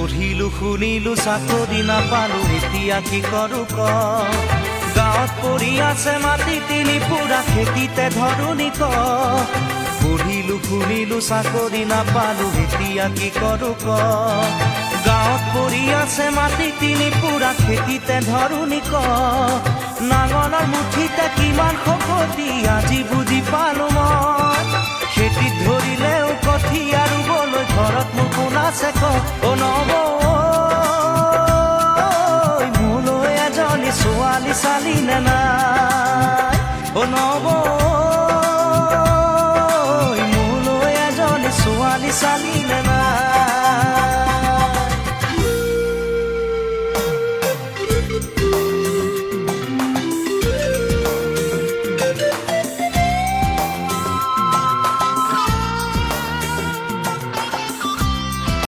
পঢ়িলো শুনিলো চাকৰি নাপালো এতিয়া কি কৰো ক গাঁৱত পৰি আছে মাটি তিনি পুৰা খেতিতে ধৰণি ক পঢ়িলো শুনিলো চাকৰি নাপালো এতিয়া কি কৰো ক গাঁৱত পৰি আছে মাটি তিনি পুৰা খেতিতে ধৰণি ক নাঙলৰ মুঠিতে কিমান শকতি আজি বুজি পালো মই খেতিত ধৰিলেও কঠীয়া ৰুবলৈ ঘৰত মোৰ কোন আছে ক অ নব মোলৈ এজনী ছোৱালী চালি নে না